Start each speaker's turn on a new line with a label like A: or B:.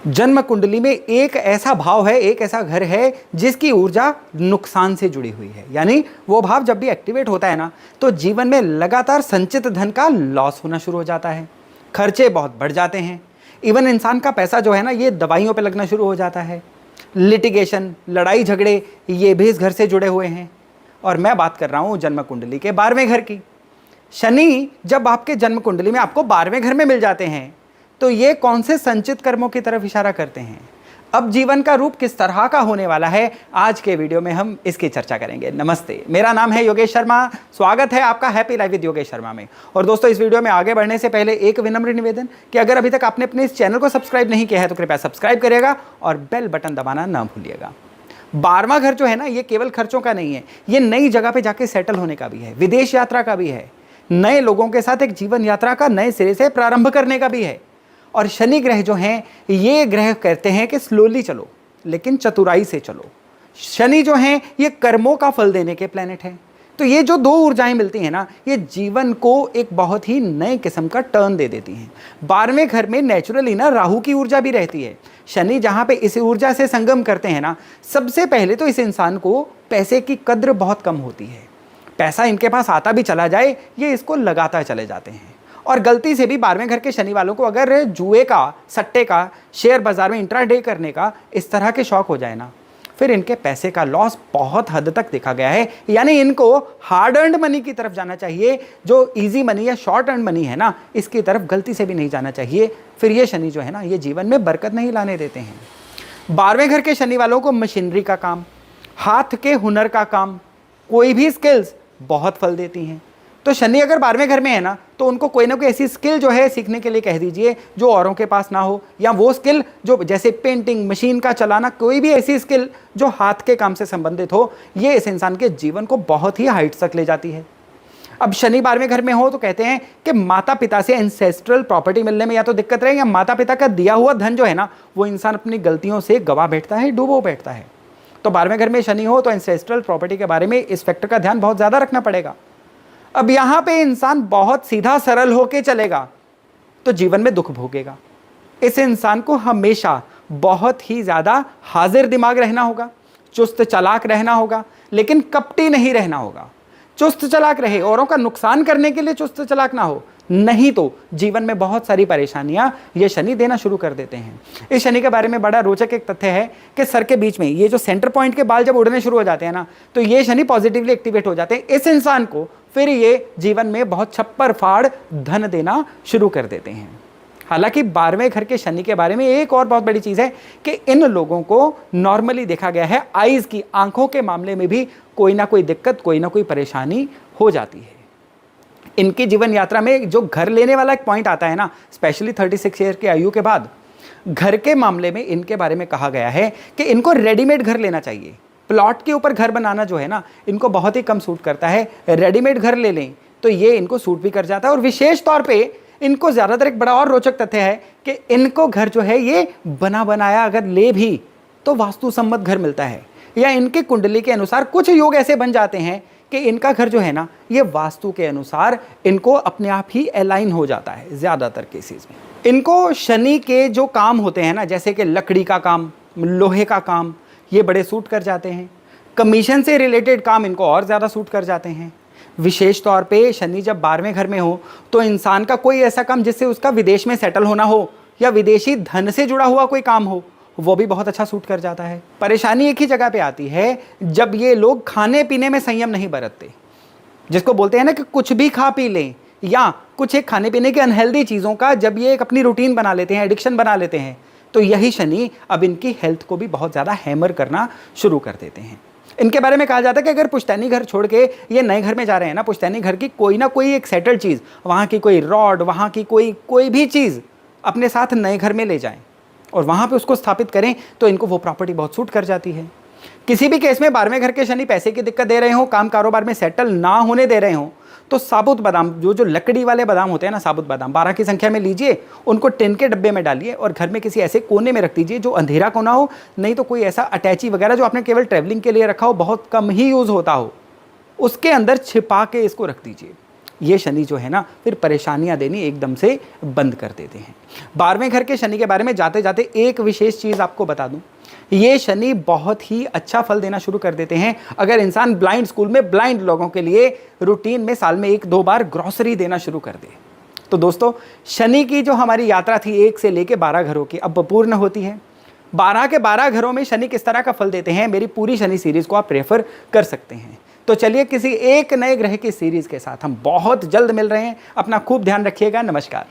A: जन्म कुंडली में एक ऐसा भाव है, एक ऐसा घर है जिसकी ऊर्जा नुकसान से जुड़ी हुई है। यानी वो भाव जब भी एक्टिवेट होता है ना, तो जीवन में लगातार संचित धन का लॉस होना शुरू हो जाता है, खर्चे बहुत बढ़ जाते हैं। इवन इंसान का पैसा जो है ना, ये दवाइयों पे लगना शुरू हो जाता है। लिटिगेशन, लड़ाई झगड़े, ये भी इस घर से जुड़े हुए हैं। और मैं बात कर रहा हूँ जन्म कुंडली के 12वें घर की। शनि जब आपके जन्म कुंडली में आपको 12वें घर में मिल जाते हैं, तो ये कौन से संचित कर्मों की तरफ इशारा करते हैं? अब जीवन का रूप किस तरह का होने वाला है, आज के वीडियो में हम इसकी चर्चा करेंगे। नमस्ते, मेरा नाम है योगेश शर्मा। स्वागत है आपका happy life with Yogesh Sharma में। और दोस्तों, इस वीडियो में आगे बढ़ने से पहले एक विनम्र निवेदन कि अगर अभी तक आपने अपने इस चैनल को सब्सक्राइब नहीं किया है तो कृपया सब्सक्राइब करिएगा और बेल बटन दबाना ना भूलिएगा। 12वां घर जो है ना, ये केवल खर्चों का नहीं है, ये नई जगह पे जाके सेटल होने का भी है, विदेश यात्रा का भी है, नए लोगों के साथ एक जीवन यात्रा का नए सिरे से प्रारंभ करने का भी है। और शनि ग्रह जो हैं, ये ग्रह कहते हैं कि स्लोली चलो लेकिन चतुराई से चलो। शनि जो हैं, ये कर्मों का फल देने के प्लेनेट हैं। तो ये जो दो ऊर्जाएं मिलती हैं ना, ये जीवन को एक बहुत ही नए किस्म का टर्न दे देती हैं। 12वें घर में नेचुरली ना राहु की ऊर्जा भी रहती है। शनि जहाँ पे इस ऊर्जा से संगम करते हैं ना, सबसे पहले तो इस इंसान को पैसे की कद्र बहुत कम होती है। पैसा इनके पास आता भी चला जाए, ये इसको लगाता चले जाते हैं। और गलती से भी 12वें घर के शनि वालों को अगर जुए का, सट्टे का, शेयर बाजार में इंट्राडे करने का इस तरह के शौक हो जाए ना, फिर इनके पैसे का लॉस बहुत हद तक देखा गया है। यानी इनको हार्ड अर्नड मनी की तरफ जाना चाहिए, जो इजी मनी या शॉर्ट अर्न मनी है ना, इसकी तरफ गलती से भी नहीं जाना चाहिए। फिर ये शनि जो है ना, ये जीवन में बरकत नहीं लाने देते हैं। 12वें घर के शनि वालों को मशीनरी का काम, हाथ के हुनर का काम, कोई भी स्किल्स बहुत फल देती हैं। तो शनि अगर 12वें घर में है ना, तो उनको कोई ना कोई ऐसी स्किल जो है सीखने के लिए कह दीजिए जो औरों के पास ना हो, या वो स्किल जो जैसे पेंटिंग, मशीन का चलाना, कोई भी ऐसी स्किल जो हाथ के काम से संबंधित हो, ये इस इंसान के जीवन को बहुत ही हाइट तक ले जाती है। अब शनि 12वें घर में हो तो कहते हैं कि माता पिता से एंसेस्ट्रल प्रॉपर्टी मिलने में या तो दिक्कत रहे, या माता पिता का दिया हुआ धन जो है ना, वो इंसान अपनी गलतियों से गवा बैठता है, डूबो बैठता है। तो 12वें घर में शनि हो तो एंसेस्ट्रल प्रॉपर्टी के बारे में इस फैक्टर का ध्यान बहुत ज़्यादा रखना पड़ेगा। अब यहां पे इंसान बहुत सीधा सरल होके चलेगा तो जीवन में दुख भोगेगा। इस इंसान को हमेशा बहुत ही ज्यादा हाजिर दिमाग रहना होगा, चुस्त चालाक रहना होगा, लेकिन कपटी नहीं रहना होगा। चुस्त चालाक रहे, औरों का नुकसान करने के लिए चुस्त चालाक ना हो, नहीं तो जीवन में बहुत सारी परेशानियां ये शनि देना शुरू कर देते हैं। इस शनि के बारे में बड़ा रोचक एक तथ्य है कि सर के बीच में ये जो सेंटर पॉइंट के बाल जब उड़ने शुरू हो जाते हैं ना, तो ये शनि पॉजिटिवली एक्टिवेट हो जाते हैं। इस इंसान को फिर ये जीवन में बहुत छप्पर फाड़ धन देना शुरू कर देते हैं। हालांकि 12वें घर के शनि के बारे में एक और बहुत बड़ी चीज है कि इन लोगों को नॉर्मली देखा गया है, आईज की, आंखों के मामले में भी कोई ना कोई दिक्कत, कोई ना कोई परेशानी हो जाती है। इनकी जीवन यात्रा में जो घर लेने वाला एक पॉइंट आता है ना, स्पेशली 36 ईयर की आयु के बाद, घर के मामले में इनके बारे में कहा गया है कि इनको रेडीमेड घर लेना चाहिए। प्लॉट के ऊपर घर बनाना जो है ना, इनको बहुत ही कम सूट करता है। रेडीमेड घर ले लें तो ये इनको सूट भी कर जाता है। और विशेष तौर पे इनको ज़्यादातर एक बड़ा और रोचक तथ्य है कि इनको घर जो है ये बना बनाया अगर ले भी तो वास्तु सम्मत घर मिलता है, या इनके कुंडली के अनुसार कुछ योग ऐसे बन जाते हैं कि इनका घर जो है ना, ये वास्तु के अनुसार इनको अपने आप ही अलाइन हो जाता है। ज़्यादातर केसेस में इनको शनि के जो काम होते हैं ना, जैसे कि लकड़ी का काम, लोहे का काम, ये बड़े सूट कर जाते हैं। कमीशन से रिलेटेड काम इनको और ज़्यादा सूट कर जाते हैं। विशेष तौर पे शनि जब 12वें घर में हो तो इंसान का कोई ऐसा काम जिससे उसका विदेश में सेटल होना हो, या विदेशी धन से जुड़ा हुआ कोई काम हो, वो भी बहुत अच्छा सूट कर जाता है। परेशानी एक ही जगह पे आती है, जब ये लोग खाने पीने में संयम नहीं बरतते, जिसको बोलते हैं ना कि कुछ भी खा पी लें, या कुछ एक खाने पीने की अनहेल्दी चीज़ों का जब ये एक अपनी रूटीन बना लेते हैं, एडिक्शन बना लेते हैं, तो यही शनि अब इनकी हेल्थ को भी बहुत ज़्यादा हैमर करना शुरू कर देते हैं। इनके बारे में कहा जाता है कि अगर पुश्तैनी घर छोड़ के ये नए घर में जा रहे हैं ना, पुश्तैनी घर की कोई ना कोई एक सेटल्ड चीज़, वहाँ की कोई रॉड, वहाँ की कोई भी चीज़ अपने साथ नए घर में ले जाएं और वहाँ पे उसको स्थापित करें, तो इनको वो प्रॉपर्टी बहुत सूट कर जाती है। किसी भी केस में 12वें घर के शनि पैसे की दिक्कत दे रहे हो, काम कारोबार में सेटल ना होने दे रहे हो, तो साबुत बादाम, जो लकड़ी वाले बादाम होते हैं ना, साबुत बादाम 12 की संख्या में लीजिए, उनको टिन के डब्बे में डालिए और घर में किसी ऐसे कोने में रख दीजिए जो अंधेरा कोना हो, नहीं तो कोई ऐसा अटैची वगैरह जो आपने केवल ट्रैवलिंग के लिए रखा हो, बहुत कम ही यूज़ होता हो, उसके अंदर छिपा के इसको रख दीजिए। ये शनि जो है ना फिर परेशानियां देनी एकदम से बंद कर देते हैं। 12वें घर के शनि के बारे में जाते जाते एक विशेष चीज़ आपको बता दूं, ये शनि बहुत ही अच्छा फल देना शुरू कर देते हैं अगर इंसान ब्लाइंड स्कूल में ब्लाइंड लोगों के लिए रूटीन में साल में 1-2 बार ग्रॉसरी देना शुरू कर दे। तो दोस्तों, शनि की जो हमारी यात्रा थी 1 से लेके 12 घरों की अब पूर्ण होती है। 12 के 12 घरों में शनि किस तरह का फल देते हैं, मेरी पूरी शनि सीरीज को आप प्रेफर कर सकते हैं। तो चलिए किसी एक नए ग्रह की सीरीज के साथ हम बहुत जल्द मिल रहे हैं। अपना खूब ध्यान रखिएगा। नमस्कार।